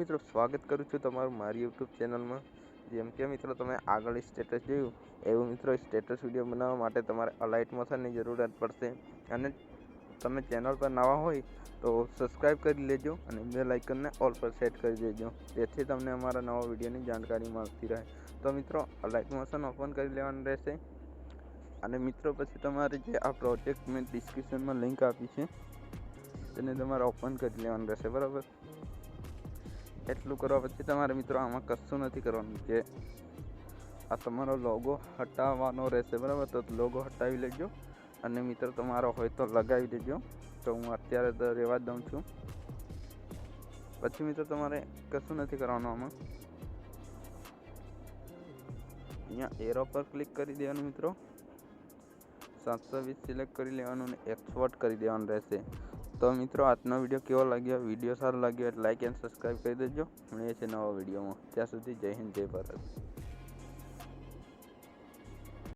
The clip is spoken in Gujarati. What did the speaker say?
મિત્રો સ્વાગત કરું છું તમારું મારી યુટ્યુબ ચેનલમાં। જેમ કે મિત્રો તમે આગળ સ્ટેટસ જોયું એવું મિત્રો સ્ટેટસ વિડીયો બનાવવા માટે તમારે અલાઇટ મોશનની જરૂરત પડશે। અને તમે ચેનલ પર નવા હોય તો સબસ્ક્રાઈબ કરી લેજો અને બેલ આઇકનને ઓલ પર સેટ કરી દેજો, જેથી તમને અમારા નવા વિડીયોની જાણકારી મળતી રહે। તો મિત્રો અલાઇટ મોશન ઓપન કરી લેવાનું રહેશે અને મિત્રો પછી તમારે જે આ પ્રોજેક્ટ મેં ડિસ્ક્રિપ્શનમાં લિંક આપી છે તેને તમારે ઓપન કરી લેવાનું રહેશે, બરાબર। એટલું કરવા પછી તમારે મિત્રો આમાં કશું નથી કરવાનું, કે આ તમારો લોગો હટાવવાનો રહેશે, બરાબર। તો લોગો હટાવી લેજો અને મિત્રો તમારો હોય તો લગાવી દેજો। તો હું અત્યારે તો રહેવા દઉં છું। પછી મિત્રો તમારે કશું નથી કરવાનું, આમાં અહીંયા એરો પર ક્લિક કરી દેવાનું મિત્રો, 720 સિલેક્ટ કરી લેવાનું અને એક્સપોર્ટ કરી દેવાનું રહેશે। તો મિત્રો આજનો વિડીયો કેવો લાગ્યો? વિડીયો સારો લાગ્યો એટલે લાઇક એન્ડ સબસ્ક્રાઈબ કરી દેજો। મળીએ છીએ નવા વિડીયોમાં, ત્યાં સુધી જય હિન્દ જય ભારત।